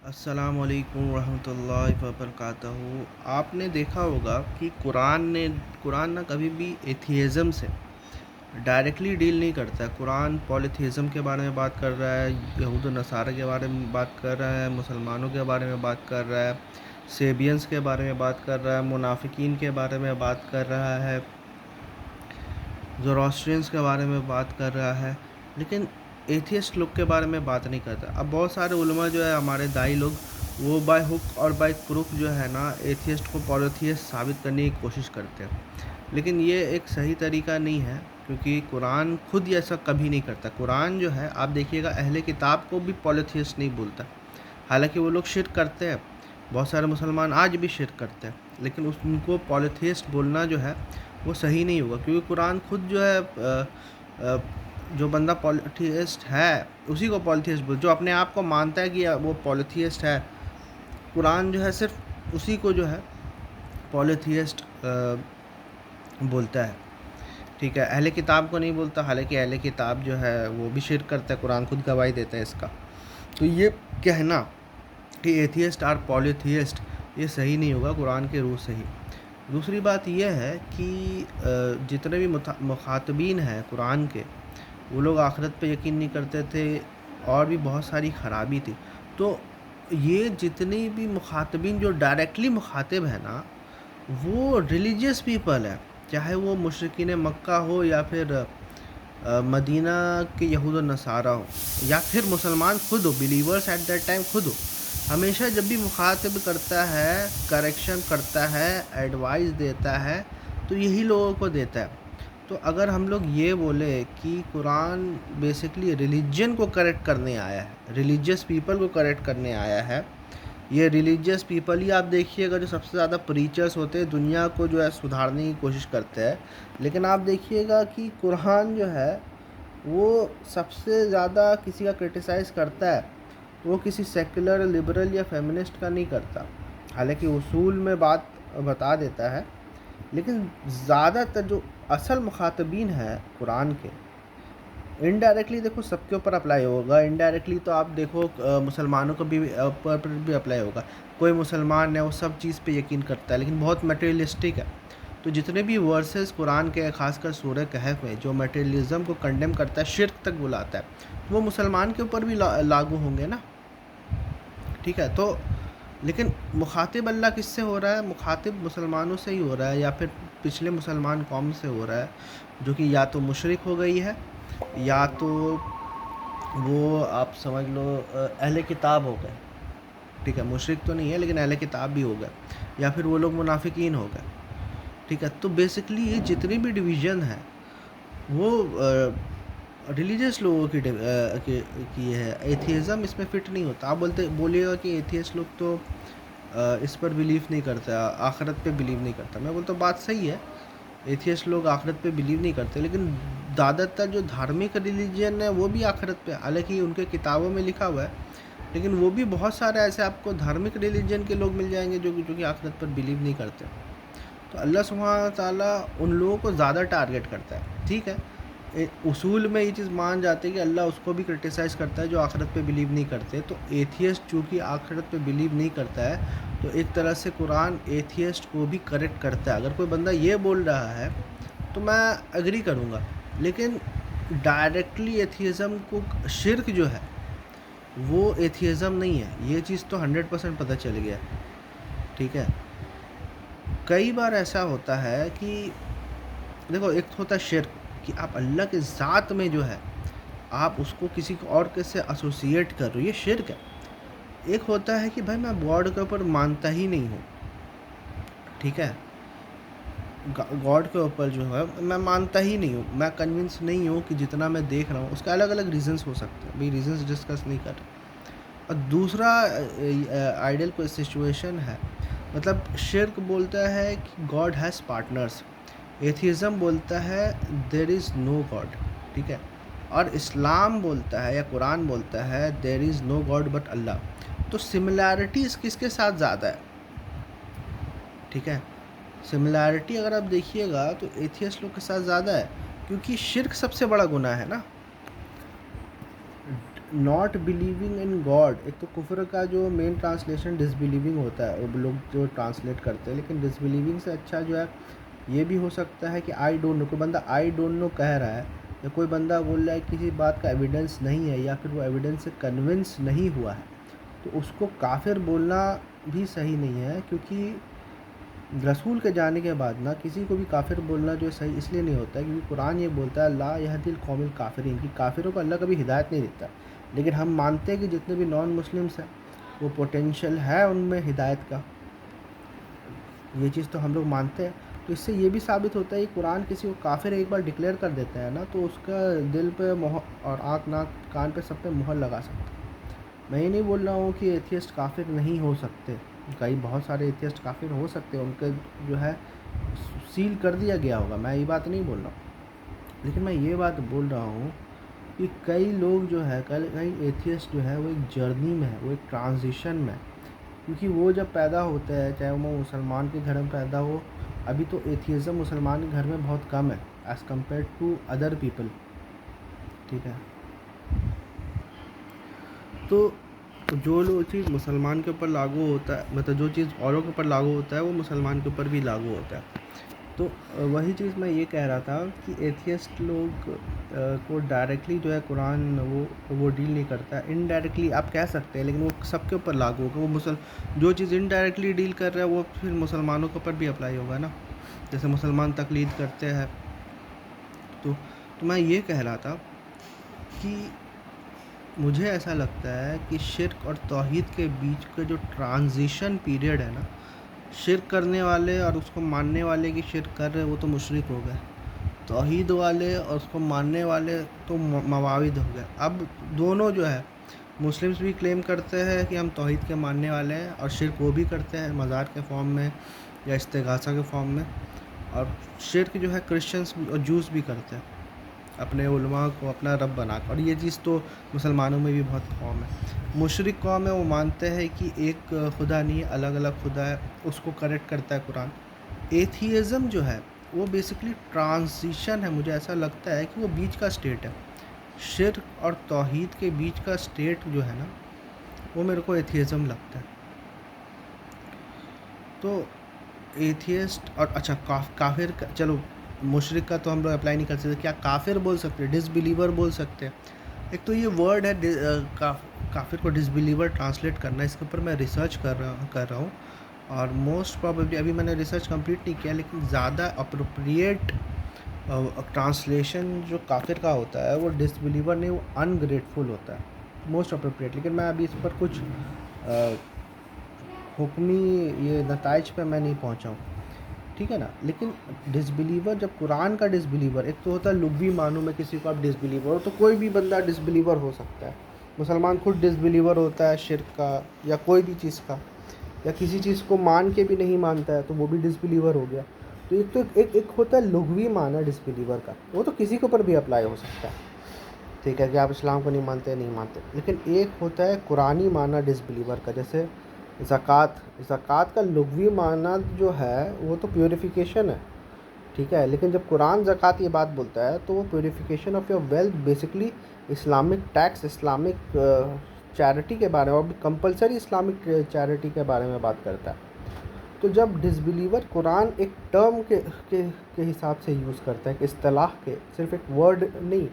السلام علیکم ورحمۃ اللہ وبرکاتہ۔ آپ نے دیکھا ہوگا کہ قرآن نہ کبھی بھی ایتھیزم سے ڈائریکٹلی ڈیل نہیں کرتا ہے۔ قرآن پولیتھیزم کے بارے میں بات کر رہا ہے، یہود و نصارہ کے بارے میں بات کر رہا ہے، مسلمانوں کے بارے میں بات کر رہا ہے، سیبینز کے بارے میں بات کر رہا ہے، منافقین کے بارے میں بات کر رہا ہے، زوراسٹرینس کے بارے میں بات کر رہا ہے، لیکن ایتھیسٹ لوگ کے بارے میں بات نہیں کرتا۔ اب بہت سارے علماء جو ہے ہمارے دائی لوگ، وہ بائی ہک اور بائی کروک جو ہے نا ایتھیسٹ کو پولیتھیسٹ ثابت کرنے کی کوشش کرتے ہیں، لیکن یہ ایک صحیح طریقہ نہیں ہے، کیونکہ قرآن خود یہ ایسا کبھی نہیں کرتا۔ قرآن جو ہے آپ دیکھیے گا اہل کتاب کو بھی پولیتھیسٹ نہیں بولتا، حالانکہ وہ لوگ شرک کرتے ہیں، بہت سارے مسلمان آج بھی شرک کرتے ہیں، لیکن ان کو پولیتھیسٹ بولنا جو ہے وہ صحیح نہیں ہوگا، کیونکہ قرآن خود جو ہے جو بندہ پولیتھیسٹ ہے اسی کو پولیتھیسٹ جو اپنے آپ کو مانتا ہے کہ وہ پولیتھیسٹ ہے، قرآن جو ہے صرف اسی کو جو ہے پولیتھیسٹ بولتا ہے، ٹھیک ہے، اہل کتاب کو نہیں بولتا، حالانکہ اہل کتاب جو ہے وہ بھی شرک کرتا ہے، قرآن خود گواہی دیتا ہے اس کا۔ تو یہ کہنا کہ ایتھیسٹ اور پولیتھیسٹ یہ صحیح نہیں ہوگا قرآن کے روح سے ہی۔ دوسری بات یہ ہے کہ جتنے بھی مخاطبین ہیں قرآن کے، وہ لوگ آخرت پہ یقین نہیں کرتے تھے، اور بھی بہت ساری خرابی تھی۔ تو یہ جتنی بھی مخاطبین جو ڈائریکٹلی مخاطب ہیں نا، وہ ریلیجیس پیپل ہیں، چاہے وہ مشرکین مکہ ہو یا پھر مدینہ کے یہود و نصارہ ہو، یا پھر مسلمان خود ہو، بلیورس ایٹ دیٹ ٹائم خود ہو، ہمیشہ جب بھی مخاطب کرتا ہے، کریکشن کرتا ہے، ایڈوائز دیتا ہے، تو یہی لوگوں کو دیتا ہے۔ تو اگر ہم لوگ یہ بولے کہ قرآن بیسکلی ریلیجن کو کریکٹ کرنے آیا ہے، ریلیجیس پیپل کو کریکٹ کرنے آیا ہے، یہ ریلیجیس پیپل ہی آپ دیکھیے گا جو سب سے زیادہ پریچرس ہوتے ہیں، دنیا کو جو ہے سدھارنے کی کوشش کرتے ہیں، لیکن آپ دیکھیے گا کہ قرآن جو ہے وہ سب سے زیادہ کسی کا کرٹیسائز کرتا ہے، وہ کسی سیکولر، لبرل یا فیمنسٹ کا نہیں کرتا، حالانکہ اصول میں بات بتا دیتا ہے، لیکن زیادہ تر جو اصل مخاطبین ہیں قرآن کے، انڈائریکٹلی دیکھو سب کے اوپر اپلائی ہوگا، انڈائریکٹلی تو آپ دیکھو مسلمانوں کو بھی اوپر بھی اپلائی ہوگا، کوئی مسلمان ہے وہ سب چیز پہ یقین کرتا ہے لیکن بہت میٹیریلسٹک ہے، تو جتنے بھی ورسز قرآن کے خاص کر سورہ کہف میں جو میٹیریلزم کو کنڈیم کرتا ہے، شرک تک بلاتا ہے، وہ مسلمان کے اوپر بھی لاگو ہوں گے نا، ٹھیک ہے۔ تو لیکن مخاطب اللہ کس سے ہو رہا ہے؟ مخاطب مسلمانوں سے ہی ہو رہا ہے، یا پھر پچھلے مسلمان قوم سے ہو رہا ہے، جو کہ یا تو مشرک ہو گئی ہے، یا تو وہ آپ سمجھ لو اہل کتاب ہو گئے، ٹھیک ہے، مشرک تو نہیں ہے لیکن اہل کتاب بھی ہو گئے، یا پھر وہ لوگ منافقین ہو گئے، ٹھیک ہے۔ تو بیسکلی یہ جتنی بھی ڈویژن ہے وہ ریلیجیس لوگوں کی ہے، ایتھیزم اس میں فٹ نہیں ہوتا۔ آپ بولیے گا کہ ایتھیسٹ لوگ تو اس پر بلیو نہیں کرتا، آخرت پہ بلیو نہیں کرتا، میں بولتا ہوں بات صحیح ہے، ایتھیسٹ لوگ آخرت پہ بلیو نہیں کرتے، لیکن زیادہ تر جو دھارمک ریلیجن ہے وہ بھی آخرت پہ، حالانکہ ان کے کتابوں میں لکھا ہوا ہے، لیکن وہ بھی بہت سارے ایسے آپ کو دھارمک ریلیجن کے لوگ مل جائیں گے جو کہ آخرت پر بلیو نہیں کرتے۔ تو اللہ سبحانہ تعالیٰ ان لوگوں کو زیادہ ٹارگٹ کرتا ہے، ٹھیک ہے، اصول میں یہ چیز مان جاتے ہیں کہ اللہ اس کو بھی کرٹیسائز کرتا ہے جو آخرت پہ بلیو نہیں کرتے، تو ایتھیسٹ چونکہ آخرت پہ بلیو نہیں کرتا ہے، تو ایک طرح سے قرآن ایتھیسٹ کو بھی کریکٹ کرتا ہے۔ اگر کوئی بندہ یہ بول رہا ہے تو میں اگری کروں گا، لیکن ڈائریکٹلی ایتھیزم کو، شرک جو ہے وہ ایتھیزم نہیں ہے، یہ چیز تو 100% پتہ چل گیا، ٹھیک ہے۔ کئی بار ایسا ہوتا ہے کہ دیکھو ایک ہوتا ہے شرک، کہ آپ اللہ کے ذات میں جو ہے آپ اس کو کسی اور کے سے ایسوسیٹ کر رہے ہو، یہ شرک ہے۔ ایک ہوتا ہے کہ بھائی میں گاڈ کے اوپر مانتا ہی نہیں ہوں، ٹھیک ہے، گاڈ کے اوپر جو ہے میں مانتا ہی نہیں ہوں، میں کنونس نہیں ہوں کہ جتنا میں دیکھ رہا ہوں، اس کے الگ الگ ریزنس ہو سکتے ہیں، بھائی ریزنس ڈسکس نہیں کر رہے۔ اور دوسرا آئیڈیل کوئی سچویشن ہے، مطلب شرک بولتا ہے کہ گاڈ ہیز پارٹنرس، ایتھیزم بولتا ہے دیر از نو گاڈ، ٹھیک ہے، اور اسلام بولتا ہے یا قرآن بولتا ہے دیر از نو گاڈ بٹ اللہ۔ تو سملیرٹیز کس کے ساتھ زیادہ ہے؟ ٹھیک ہے، سملیرٹی اگر آپ دیکھیے گا تو ایتھیسٹ لوگ کے ساتھ زیادہ ہے، کیونکہ شرک سب سے بڑا گناہ ہے نا، ناٹ بلیونگ ان گاڈ، ایک تو کفر کا جو مین ٹرانسلیشن ڈس بلیونگ ہوتا ہے، وہ لوگ جو ٹرانسلیٹ کرتے ہیں، لیکن ڈس بلیونگ سے اچھا جو ہے یہ بھی ہو سکتا ہے کہ آئی ڈونٹ نو، کوئی بندہ آئی ڈونٹ نو کہہ رہا ہے، یا کوئی بندہ بول رہا ہے کسی بات کا ایویڈنس نہیں ہے، یا پھر وہ ایویڈنس سے کنونس نہیں ہوا ہے، تو اس کو کافر بولنا بھی صحیح نہیں ہے، کیونکہ رسول کے جانے کے بعد نا کسی کو بھی کافر بولنا جو صحیح اس لیے نہیں ہوتا ہے کیونکہ قرآن یہ بولتا ہے لا یہدی القوم الکافرین، کہ کافروں کو اللہ کبھی ہدایت نہیں دیتا، لیکن ہم مانتے ہیں کہ جتنے بھی نان مسلمس ہیں وہ پوٹینشیل ہے ان میں ہدایت کا، یہ چیز تو ہم لوگ مانتے ہیں، تو اس سے یہ بھی ثابت ہوتا ہے کہ قرآن کسی کو کافر ایک بار ڈکلیئر کر دیتا ہے نا تو اس کا دل پہ اور آنکھ ناک کان پہ سب پہ مہر لگا سکتا ہے۔ میں یہ نہیں بول رہا ہوں کہ ایتھیسٹ کافر نہیں ہو سکتے، کئی بہت سارے ایتھیسٹ کافر ہو سکتے ہیں، ان کے جو ہے سیل کر دیا گیا ہوگا، میں یہ بات نہیں بول رہا ہوں، لیکن میں یہ بات بول رہا ہوں کہ کئی لوگ جو ہے کئی ایتھیسٹ جو ہے وہ ایک جرنی میں ہے، وہ ایک ٹرانزیشن میں ہے، کیونکہ وہ جب پیدا ہوتا ہے چاہے وہ مسلمان کے گھر میں پیدا ہو، ابھی تو ایتھیزم مسلمان کے گھر میں بہت کم ہے as compare to other people, ٹھیک ہے، تو جو چیز مسلمان کے اوپر لاگو ہوتا ہے، مطلب جو چیز اوروں کے اوپر لاگو ہوتا ہے وہ مسلمان کے اوپر بھی لاگو ہوتا ہے، تو وہی چیز میں یہ کہہ رہا تھا کہ ایتھیسٹ لوگ کو ڈائریکٹلی جو ہے قرآن وہ ڈیل نہیں کرتا، انڈائریکٹلی آپ کہہ سکتے ہیں، لیکن وہ سب کے اوپر لاگو ہوگا، وہ جو چیز انڈائریکٹلی ڈیل کر رہا ہے وہ پھر مسلمانوں کے اوپر بھی اپلائی ہوگا نا، جیسے مسلمان تقلید کرتے ہیں، تو میں یہ کہہ رہا تھا کہ مجھے ایسا لگتا ہے کہ شرک اور توحید کے بیچ کا جو ٹرانزیشن پیریڈ ہے نا، شرک کرنے والے اور اس کو ماننے والے کی شرک کر رہے وہ تو مشرک ہو گئے، توحید والے اور اس کو ماننے والے تو معاوض ہو گئے، اب دونوں جو ہے مسلمس بھی کلیم کرتے ہیں کہ ہم توحید کے ماننے والے ہیں، اور شرک وہ بھی کرتے ہیں مزار کے فارم میں یا استغاثہ کے فارم میں، اور شرک جو ہے کرسچنس اور جوز بھی کرتے ہیں اپنے علماء کو اپنا رب بنا کر، اور یہ چیز تو مسلمانوں میں بھی بہت قوم ہے، مشرک قوم ہے وہ مانتے ہیں کہ ایک خدا نہیں ہے، الگ الگ خدا ہے، اس کو کریکٹ کرتا ہے قرآن۔ ایتھیزم جو ہے وہ بیسکلی ٹرانزیشن ہے، مجھے ایسا لگتا ہے کہ وہ بیچ کا اسٹیٹ ہے، شرک اور توحید کے بیچ کا اسٹیٹ جو ہے نا وہ میرے کو ایتھیزم لگتا ہے، تو ایتھیسٹ اور اچھا کافر کا چلو مشرک کا تو ہم لوگ اپلائی نہیں کر سکتے، کیا کافر بول سکتے، ڈس بلیور بول سکتے ہیں، ایک تو یہ ورڈ ہے کافر کو ڈس بلیور ٹرانسلیٹ کرنا، اس کے اوپر میں ریسرچ کر رہا ہوں، اور موسٹ پرابیبلی ابھی میں نے ریسرچ کمپلیٹ نہیں کیا، لیکن زیادہ اپروپریٹ ٹرانسلیشن جو کافر کا ہوتا ہے وہ ڈس بلیور نہیں، وہ ان گریٹفل ہوتا ہے موسٹ اپروپریٹ، لیکن میں ابھی اس پر کچھ حکمی یہ نتائج پہ میں نہیں پہنچا ہوں، ٹھیک ہے نا، لیکن ڈس بلیور جب قرآن کا ڈس بلیور، ایک تو ہوتا ہے لغوی معنوں میں کسی کو آپ ڈس بلیور ہو تو کوئی بھی بندہ ڈس بلیور ہو سکتا ہے، مسلمان خود ڈس بلیور ہوتا ہے شرک کا یا کوئی بھی چیز کا، یا کسی چیز کو مان کے بھی نہیں مانتا ہے تو وہ بھی ڈس بلیور ہو گیا، تو ایک ہوتا ہے لغوی معنی ڈس بلیور کا، وہ تو کسی کے اوپر بھی اپلائی ہو سکتا ہے، ٹھیک ہے کہ آپ اسلام کو نہیں مانتے، لیکن ایک ہوتا ہے قرآنی معنی ڈس بلیور کا، جیسے زکوٰۃ کا لغوی معنی جو ہے وہ تو پیوریفیکیشن ہے، ٹھیک ہے، لیکن جب قرآن زکوٰۃ یہ بات بولتا ہے تو وہ purification of your wealth, basically Islamic tax, Islamic charity کے بارے میں، اور کمپلسری اسلامک چیریٹی کے بارے میں بات کرتا ہے، تو جب ڈس بلیور قرآن ایک ٹرم کے حساب سے یوز کرتا ہے، ایک اصطلاح کے، صرف ایک ورڈ نہیں،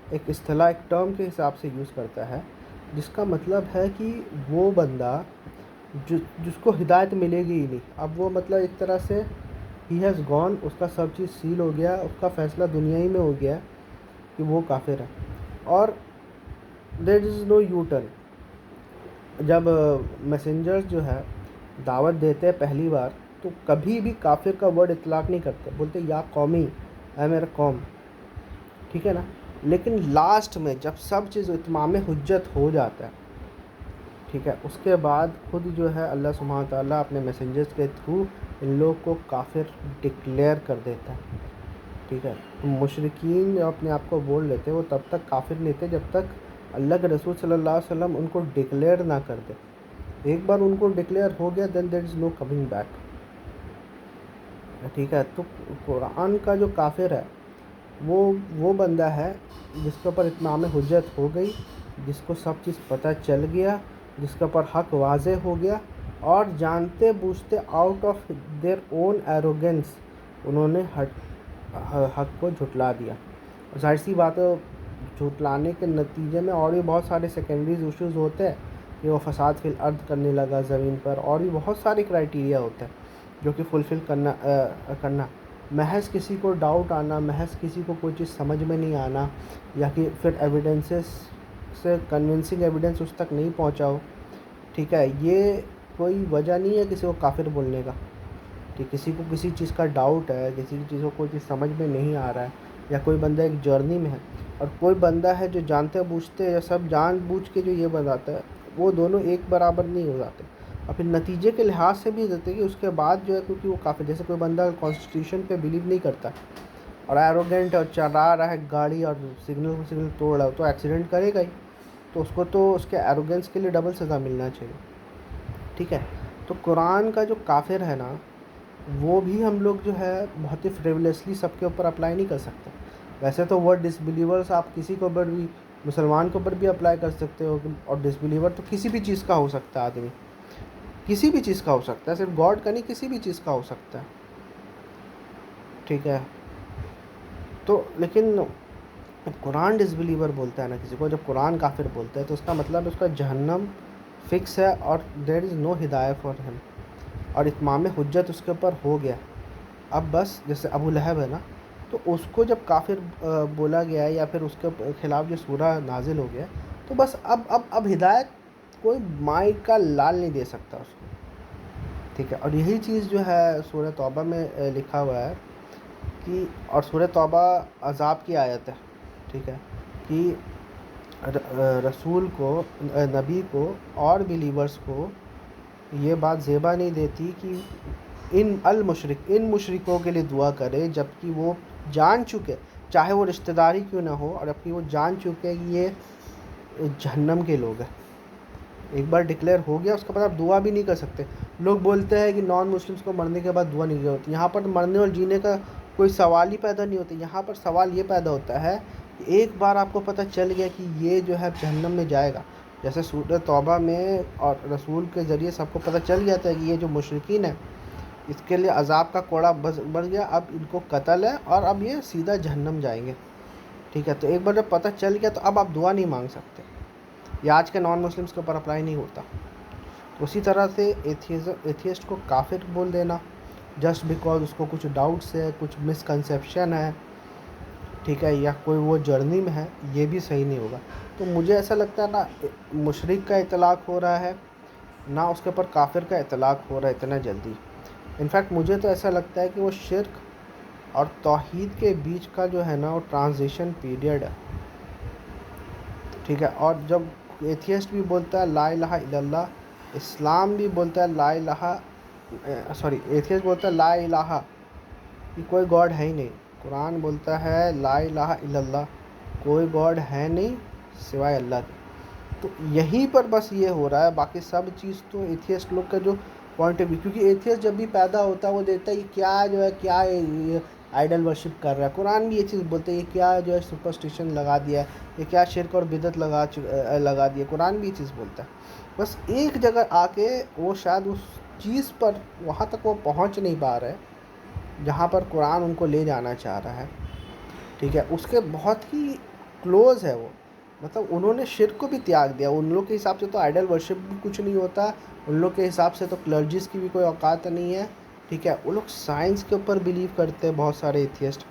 ایک اصطلاح ایک ٹرم کے حساب سے یوز کرتا ہے، جس کا مطلب ہے کہ وہ بندہ جس کو ہدایت ملے گی ہی نہیں، اب وہ مطلب ایک طرح سے ہی ہیز گون، اس کا سب چیز سیل ہو گیا، اس کا فیصلہ دنیا ہی میں ہو گیا کہ وہ کافر ہے، اور دیر از نو یو ٹرن، جب میسنجرز جو ہے دعوت دیتے ہیں پہلی بار تو کبھی بھی کافر کا ورڈ اطلاق نہیں کرتے، بولتے یا قومی، اے میرا قوم، ٹھیک ہے نا، لیکن لاسٹ میں جب سب چیز اتمام حجت ہو جاتا ہے، ٹھیک ہے، اس کے بعد خود جو ہے اللہ سبحانہ تعالیٰ اپنے میسنجرز کے تھرو ان لوگ کو کافر ڈکلیئر کر دیتا ہے، ٹھیک ہے، تو مشرکین جو اپنے آپ کو بول لیتے وہ تب تک کافر نہیں تھے جب تک اللہ کے رسول صلی اللہ علیہ وسلم ان کو ڈکلیئر نہ کر دے، ایک بار ان کو ڈکلیئر ہو گیا دین دیر از نو کمنگ بیک، ٹھیک ہے، تو قرآن کا جو کافر ہے وہ بندہ ہے جس کے اوپر اتمام حجت ہو گئی، جس کو سب چیز پتہ چل گیا، جس کے اوپر حق واضح ہو گیا، اور جانتے بوجھتے out of their own arrogance انہوں نے حق کو جھٹلا دیا. اور ظاہر سی بات ہے جھٹلانے کے نتیجے میں اور بھی بہت سارے سیکنڈریز ایشوز ہوتے ہیں کہ وہ فساد فی الارض کرنے لگا زمین پر، اور بھی بہت سارے کرائٹیریا ہوتے ہیں جو کہ فلفل کرنا محض کسی کو ڈاؤٹ آنا، محض کسی کو کوئی چیز سمجھ میں نہیں آنا، یا کہ پھر ایویڈنسز سے کنونسنگ ایویڈنس اس تک نہیں پہنچا ہو، ٹھیک ہے، یہ کوئی وجہ نہیں ہے کسی کو کافر بولنے کا. کہ کسی کو کسی چیز کا ڈاؤٹ ہے، کسی چیز کو کوئی چیز سمجھ میں نہیں آ رہا ہے، یا کوئی بندہ ایک جرنی میں ہے اور کوئی بندہ ہے جو جانتے بوجھتے یا سب جان بوجھ کے جو یہ بتاتا ہے، وہ دونوں ایک برابر نہیں ہو جاتے. اور پھر نتیجے کے لحاظ سے بھی دیتے کہ اس کے بعد جو ہے، کیونکہ وہ کافی، جیسے کوئی بندہ کانسٹیٹیوشن پہ بلیو نہیں کرتا اور ایروگینٹ اور چلا رہا ہے گاڑی اور سگنل توڑ رہا ہے، تو ایکسیڈنٹ کرے گا ہی. تو اس کو تو اس کے ایروگینس کے لیے ڈبل سزا ملنا چاہیے، ٹھیک ہے. تو قرآن کا جو کافر ہے نا، وہ بھی ہم لوگ جو ہے بہت ہی فریولیسلی سب کے اوپر اپلائی نہیں کر سکتے. ویسے تو ورڈ ڈس بلیورس آپ کسی کے اوپر بھی، مسلمان کے اوپر بھی اپلائی کر سکتے ہو، اور ڈس بلیور تو کسی بھی چیز کا ہو سکتا ہے، آدمی کسی بھی چیز کا ہو سکتا ہے، صرف گاڈ کا نہیں، کسی بھی چیز کا ہو سکتا ہے، ٹھیک ہے. تو لیکن قرآن ڈس بلیور بولتا ہے نا کسی کو، جب قرآن کافر بولتا ہے تو اس کا مطلب اس کا جہنم فکس ہے، اور دیر از نو ہدایت فار ہم، اور اتمام حجت اس کے اوپر ہو گیا. اب بس جیسے ابو لہب ہے نا، تو اس کو جب کافر بولا گیا ہے، یا پھر اس کے خلاف جو سورہ نازل ہو گیا، تو بس اب ہدایت کوئی مائی کا لال نہیں دے سکتا اس کو، ٹھیک ہے. اور یہی چیز جو ہے سورہ توبہ میں لکھا ہوا ہے کہ، اور سورہ توبہ عذاب کی آیت ہے، ٹھیک ہے، کہ رسول کو، نبی کو اور بلیورز کو یہ بات زیبا نہیں دیتی کہ ان مشرکوں کے لیے دعا کرے، جبکہ وہ جان چکے، چاہے وہ رشتہ داری کیوں نہ ہو، اور جبکہ وہ جان چکے کہ یہ جہنم کے لوگ ہیں. ایک بار ڈکلیئر ہو گیا اس کے بعد آپ دعا بھی نہیں کر سکتے. لوگ بولتے ہیں کہ نان مسلمس کو مرنے کے بعد دعا نہیں ہوتی. یہاں پر مرنے اور جینے کا کوئی سوال ہی پیدا نہیں ہوتا. یہاں پر سوال یہ پیدا ہوتا ہے کہ ایک بار آپ کو پتہ چل گیا کہ یہ جو ہے جہنم میں جائے گا، جیسے سورہ توبہ میں اور رسول کے ذریعے سب کو پتہ چل جاتا ہے کہ یہ جو مشرکین ہیں، اس کے لیے عذاب کا کوڑا بڑھ گیا، اب ان کو قتل ہے اور اب یہ سیدھا جہنم جائیں گے، ٹھیک ہے. تو ایک بار جب پتہ چل گیا تو اب آپ دعا نہیں مانگ سکتے. یہ آج کے نان مسلمس کے اوپر اپلائی نہیں ہوتا. اسی طرح سے ایتھیسٹ کو کافر بول دینا جسٹ بیکاز اس کو کچھ ڈاؤٹس ہے، کچھ مسکنسیپشن ہے، ٹھیک ہے، یا کوئی وہ جرنی میں ہے، یہ بھی صحیح نہیں ہوگا. تو مجھے ایسا لگتا ہے نا مشرک کا اطلاق ہو رہا ہے، نہ اس کے اوپر کافر کا اطلاق ہو رہا ہے اتنا جلدی. انفیکٹ مجھے تو ایسا لگتا ہے کہ وہ شرک اور توحید کے بیچ کا جو ہے نا وہ ٹرانزیشن پیریڈ ہے، ٹھیک ہے. اور جب ایتھیسٹ بھی بولتا ہے لا الہ الا اللہ، اسلام بھی بولتا ہے لا الہ، ایتھیسٹ بولتا ہے لا الہ کہ کوئی گاڈ ہے ہی نہیں. قرآن بولتا ہے لا الہ الا اللہ، کوئی گاڈ ہے نہیں سوائے اللہ کے. تو یہیں پر بس یہ ہو رہا ہے. باقی سب چیز تو ایتھیسٹ لوگ کا جو پوائنٹ آف ویو، کیونکہ ایتھیسٹ جب بھی پیدا ہوتا ہے وہ دیکھتا ہے یہ کیا جو ہے، کیا آئیڈل ورشپ کر رہا ہے. قرآن بھی یہ چیز بولتے ہیں یہ کیا جو ہے سپرسٹیشن لگا دیا ہے، یہ کیا شرک اور بدعت لگا دیا. قرآن بھی یہ چیز بولتا ہے. بس ایک جگہ آ کے وہ شاید اس چیز پر وہاں تک وہ پہنچ نہیں پا رہے جہاں پر قرآن ان کو لے جانا چاہ رہا ہے، ٹھیک ہے. اس کے بہت ہی کلوز ہے وہ، مطلب انہوں نے شرک کو بھی تیاگ دیا. ان لوگ کے حساب سے تو آئیڈل ورشپ بھی کچھ نہیں ہوتا، ان لوگ کے حساب سے تو کلرجیز کی بھی کوئی اوقات نہیں ہے، ٹھیک ہے. وہ لوگ سائنس کے اوپر بلیو کرتے ہیں بہت سارے ایتھیسٹ،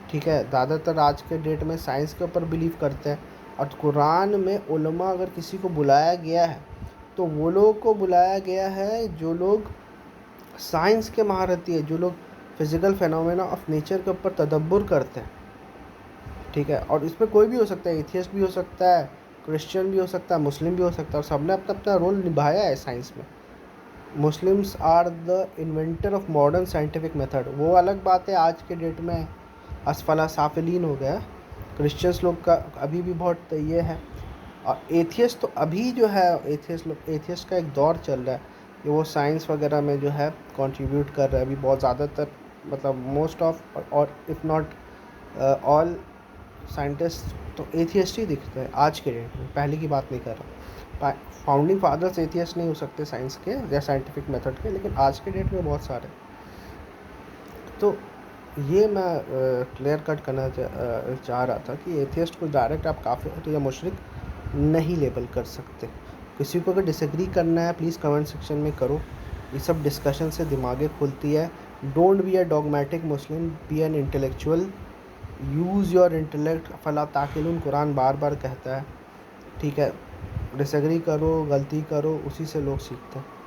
ٹھیک ہے. زیادہ تر آج کے ڈیٹ میں سائنس کے اوپر بلیو کرتے ہیں. اور قرآن میں علماء اگر کسی کو بلایا گیا ہے تو وہ لوگ کو بلایا گیا ہے جو لوگ سائنس کے مہارتی ہے، جو لوگ فزیکل فینومینا آف نیچر کے اوپر تدبر کرتے ہیں، ٹھیک ہے. اور اس میں کوئی بھی ہو سکتا ہے، ایتھیسٹ بھی ہو سکتا ہے، کرسچن بھی ہو سکتا ہے، مسلم بھی ہو سکتا ہے، اور سب نے اپنا اپنا رول نبھایا ہے سائنس میں. Muslims are the inventor of modern scientific method. وہ الگ بات ہے آج کے ڈیٹ میں اسفلا سافلین ہو گیا. کرسچنس لوگ کا ابھی بھی بہت یہ ہے. اور ایتھیسٹ تو ابھی جو ہے ایتھیسٹ کا ایک دور چل رہا ہے کہ وہ سائنس وغیرہ میں جو ہے کنٹریبیوٹ کر رہا ہے ابھی بہت زیادہ تر، مطلب موسٹ آف اور اف ناٹ آل سائنٹسٹ تو ایتھیسٹ ہی دکھتے ہیں آج کے ڈیٹ میں، پہلے کی بات نہیں کر رہا. فاؤنڈنگ فادرس ایتھیسٹ نہیں ہو سکتے سائنس کے یا سائنٹیفک میتھڈ کے، لیکن آج کے ڈیٹ میں بہت سارے. تو یہ میں کلیئر کٹ کرنا چاہ رہا تھا کہ ایتھیسٹ کو ڈائریکٹ آپ کافر یا مشرک نہیں لیبل کر سکتے. کسی کو اگر ڈس ایگری کرنا ہے پلیز کمنٹ سیکشن میں کرو. یہ سب ڈسکشن سے دماغیں کھلتی ہے. Don't be a dogmatic Muslim, be an intellectual. Use your intellect فلا تاکلون، قرآن بار بار کہتا ہے. ٹھیک ہے، ڈس ایگری کرو، غلطی کرو، اسی سے لوگ سیکھتے ہیں.